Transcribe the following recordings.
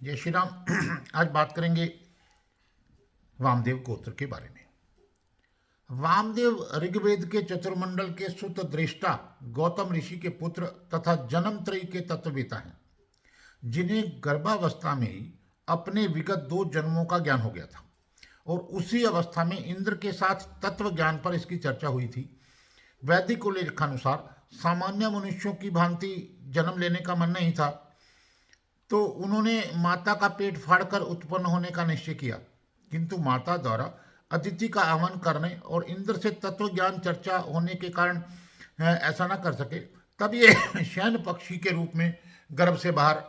जय श्री राम। आज बात करेंगे वामदेव गोत्र के बारे में। वामदेव ऋग्वेद के चतुर्मंडल के सुत दृष्टा गौतम ऋषि के पुत्र तथा जन्मत्रयी के तत्ववेता हैं, जिन्हें गर्भावस्था में ही अपने विगत 2 जन्मों का ज्ञान हो गया था और उसी अवस्था में इंद्र के साथ तत्व ज्ञान पर इसकी चर्चा हुई थी। वैदिक उल्लेखानुसार सामान्य मनुष्यों की भांति जन्म लेने का मन नहीं था, तो उन्होंने माता का पेट फाड़कर उत्पन्न होने का निश्चय किया, किंतु माता द्वारा अतिथि का आह्वान करने और इंद्र से तत्व ज्ञान चर्चा होने के कारण ऐसा न कर सके। तब ये शयन पक्षी के रूप में गर्भ से बाहर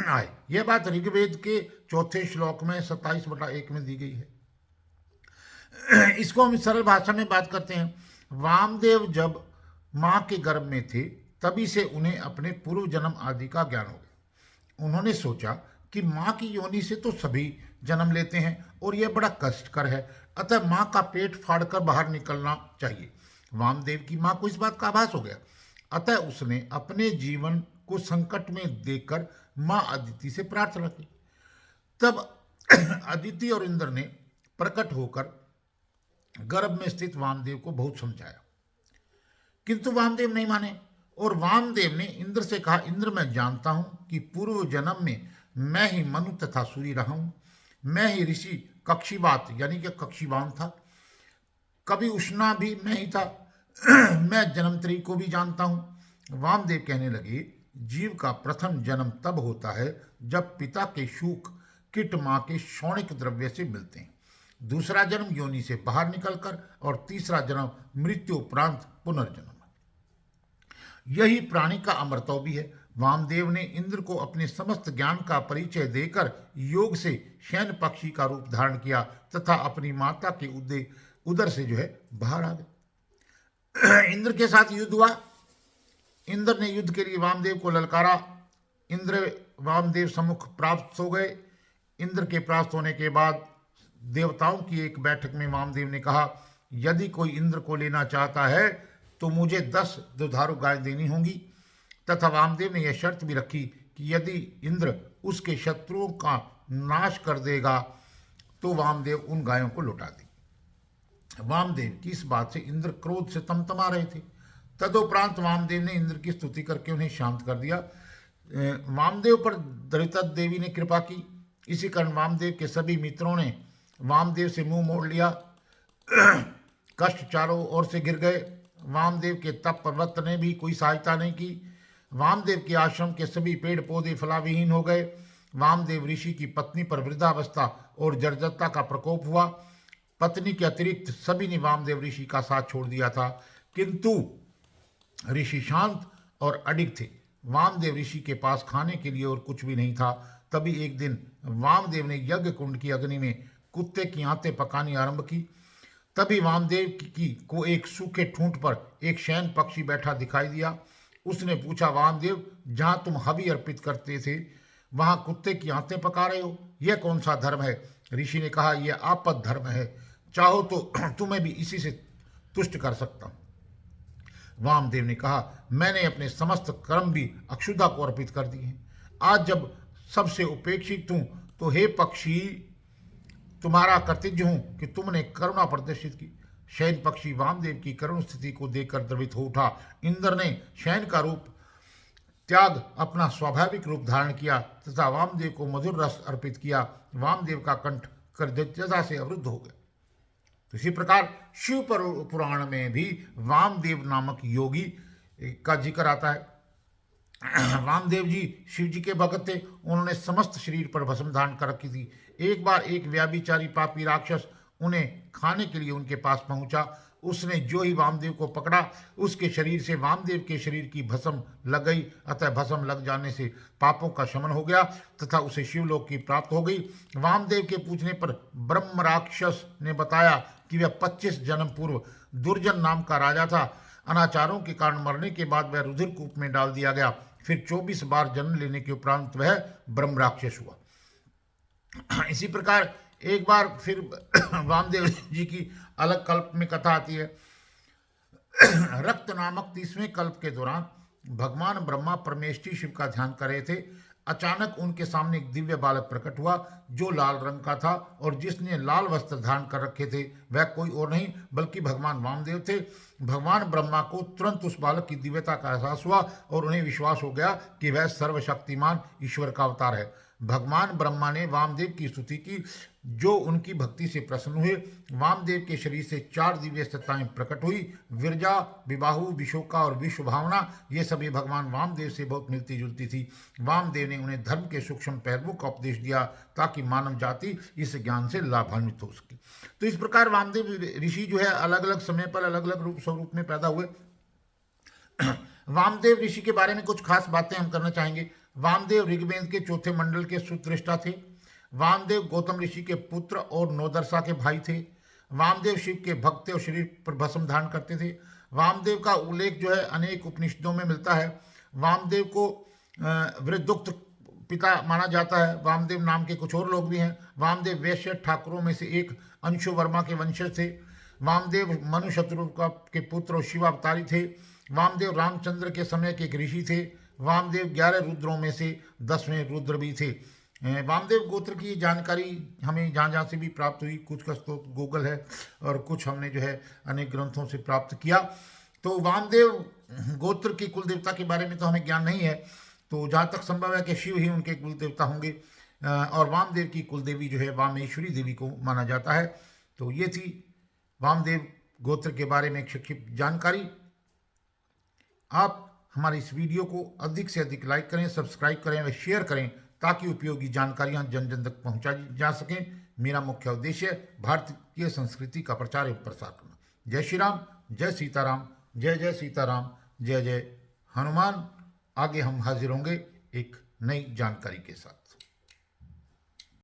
आए। यह बात ऋग्वेद के 4 श्लोक में 27/1 में दी गई है। इसको हम सरल भाषा में बात करते हैं। वामदेव जब माँ के गर्भ में थे तभी से उन्हें अपने पूर्व जन्म आदि का ज्ञान हो गया। उन्होंने सोचा कि माँ की योनि से तो सभी जन्म लेते हैं और यह बड़ा कष्टकर है, अतः माँ का पेट फाड़कर बाहर निकलना चाहिए। वामदेव की माँ को इस बात का आभास हो गया, अतः उसने अपने जीवन को संकट में देखकर माँ अदिति से प्रार्थना की। तब अदिति और इंद्र ने प्रकट होकर गर्भ में स्थित वामदेव को बहुत समझाया, किंतु वामदेव नहीं माने और वामदेव ने इंद्र से कहा, इंद्र मैं जानता हूं कि पूर्व जन्म में मैं ही मनु तथा सूर्य रहा हूं, मैं ही ऋषि कक्षीवात यानी कि कक्षीवान था, कभी उष्णा भी मैं ही था, मैं जन्मत्री को भी जानता हूं। वामदेव कहने लगे, जीव का प्रथम जन्म तब होता है जब पिता के शूक किट माँ के शौणिक द्रव्य से मिलते हैं, दूसरा जन्म योनि से बाहर निकलकर और तीसरा जन्म मृत्यु उपरांत पुनर्जन्म। यही प्राणी का अमरत्व भी है। वामदेव ने इंद्र को अपने समस्त ज्ञान का परिचय देकर योग से शयन पक्षी का रूप धारण किया तथा अपनी माता के उदर से बाहर आ गए। इंद्र के साथ युद्ध हुआ। इंद्र ने युद्ध के लिए वामदेव को ललकारा। इंद्र वामदेव सम्मुख प्राप्त हो गए। इंद्र के प्राप्त होने के बाद देवताओं की एक बैठक में वामदेव ने कहा, यदि कोई इंद्र को लेना चाहता है तो मुझे 10 दुधारू गाय देनी होंगी, तथा वामदेव ने यह शर्त भी रखी कि यदि इंद्र उसके शत्रुओं का नाश कर देगा तो वामदेव उन गायों को लौटा दें। वामदेव की इस बात से इंद्र क्रोध से तमतमा रहे थे। तदुपरांत वामदेव ने इंद्र की स्तुति करके उन्हें शांत कर दिया। वामदेव पर दरिता देवी ने कृपा की। इसी कारण वामदेव के सभी मित्रों ने वामदेव से मुंह मोड़ लिया। कष्ट चारों ओर से गिर गए। वामदेव के तप पर्वत ने भी कोई सहायता नहीं की। वामदेव के आश्रम के सभी पेड़ पौधे फलाविहीन हो गए। वामदेव ऋषि की पत्नी पर वृद्धावस्था और जर्जरता का प्रकोप हुआ। पत्नी के अतिरिक्त सभी ने वामदेव ऋषि का साथ छोड़ दिया था, किंतु ऋषि शांत और अडिग थे। वामदेव ऋषि के पास खाने के लिए और कुछ भी नहीं था। तभी एक दिन वामदेव ने यज्ञ कुंड की अग्नि में कुत्ते की आंतें पकानी आरंभ की। तभी वामदेव को एक सूखे ठूंठ पर एक शयन पक्षी बैठा दिखाई दिया। उसने पूछा, वामदेव, जहां तुम हवि अर्पित करते थे वहां कुत्ते की आंतें पका रहे हो, यह कौन सा धर्म है? ऋषि ने कहा, यह आपद धर्म है, चाहो तो तुम्हें भी इसी से तुष्ट कर सकता हूं। वामदेव ने कहा, मैंने अपने समस्त कर्म भी अक्षुधा को अर्पित कर दिए हैं। आज जब सबसे उपेक्षित हूं तो हे पक्षी, तुम्हारा कर्तव्य हूं कि तुमने करुणा प्रदर्शित की। शयन पक्षी वामदेव की करुण स्थिति को देखकर द्रवित हो उठा। इंद्र ने शयन का रूप त्याग अपना स्वाभाविक रूप धारण किया तथा वामदेव को मधुर रस अर्पित किया। वामदेव का कंठ कृतज्ञता से अवरुद्ध हो गया। तो इसी प्रकार शिव पुराण में भी वामदेव नामक योगी का जिक्र आता है। वामदेव जी शिव जी के भक्त थे। उन्होंने समस्त शरीर पर भस्म धारण कर रखी थी। एक बार एक व्याभिचारी पापी राक्षस उन्हें खाने के लिए उनके पास पहुंचा। उसने जो ही वामदेव को पकड़ा, उसके शरीर से वामदेव के शरीर की भस्म लग गई। अतः भस्म लग जाने से पापों का शमन हो गया तथा उसे शिवलोक की प्राप्त हो गई। वामदेव के पूछने पर ब्रह्म राक्षस ने बताया कि वह 25 जन्म पूर्व दुर्जन नाम का राजा था। अनाचारों के कारण मरने के बाद वह रुधिर कूप में डाल दिया गया। फिर 24 बार जन्म लेने के उपरांत वह ब्रह्म राक्षस हुआ। इसी प्रकार एक बार फिर वामदेव जी की अलग कल्प में कथा आती है। रक्त नामक 30वें कल्प के दौरान भगवान ब्रह्मा परमेष्ठी शिव का ध्यान कर रहे थे। अचानक उनके सामने एक दिव्य बालक प्रकट हुआ जो लाल रंग का था और जिसने लाल वस्त्र धारण कर रखे थे वह कोई और नहीं बल्कि भगवान वामदेव थे। भगवान ब्रह्मा को तुरंत उस बालक की दिव्यता का एहसास हुआ और उन्हें विश्वास हो गया कि वह सर्वशक्तिमान ईश्वर का अवतार है। भगवान ब्रह्मा ने वामदेव की स्तुति की जो उनकी भक्ति से प्रसन्न हुए। वामदेव के शरीर से 4 दिव्य सत्ताएं प्रकट हुई। विरजा, विबाहु, विशोका और विश्व भावना, ये सभी भगवान वामदेव से बहुत मिलती जुलती थी। वामदेव ने उन्हें धर्म के सूक्ष्म पहलुओं का उपदेश दिया ताकि मानव जाति इस ज्ञान से लाभान्वित हो सके। तो इस प्रकार वामदेव ऋषि जो है अलग अलग समय पर अलग अलग रूप स्वरूप में पैदा हुए। वामदेव ऋषि के बारे में कुछ खास बातें हम करना चाहेंगे। वामदेव ऋग्वेद के चौथे मंडल के सूत्रष्टा थे। वामदेव गौतम ऋषि के पुत्र और नौदर्शा के भाई थे। वामदेव शिव के भक्त थे और शरीर पर भस्म धारण करते थे। वामदेव का उल्लेख जो है अनेक उपनिषदों में मिलता है। वामदेव को वृद्धुक्त पिता माना जाता है। वामदेव नाम के कुछ और लोग भी हैं। वामदेव वैश्य ठाकुरों में से एक अंशु वर्मा के वंशज थे। वामदेव मनु शत्रु के पुत्र और शिवावतारी थे। वामदेव रामचंद्र के समय के एक ऋषि थे। वामदेव 11 रुद्रों में से 10वें रुद्र भी थे। वामदेव गोत्र की जानकारी हमें जहाँ जहाँ से भी प्राप्त हुई, कुछ का स्रोत गूगल है और कुछ हमने जो है अनेक ग्रंथों से प्राप्त किया। तो वामदेव गोत्र की कुल देवता के बारे में तो हमें ज्ञान नहीं है, तो जहाँ तक संभव है कि शिव ही उनके कुल देवता होंगे और वामदेव की कुल देवी जो है वामेश्वरी देवी को माना जाता है। तो ये थी वामदेव गोत्र के बारे में एक संक्षिप्त जानकारी। आप हमारे इस वीडियो को अधिक से अधिक लाइक करें, सब्सक्राइब करें व शेयर करें ताकि उपयोगी जानकारियां जन जन तक पहुंचाई जा सकें। मेरा मुख्य उद्देश्य भारतीय संस्कृति का प्रचार एवं प्रसार करना। जय श्री राम, जय सीताराम, जय जय सीताराम, जय जय हनुमान। आगे हम हाजिर होंगे एक नई जानकारी के साथ।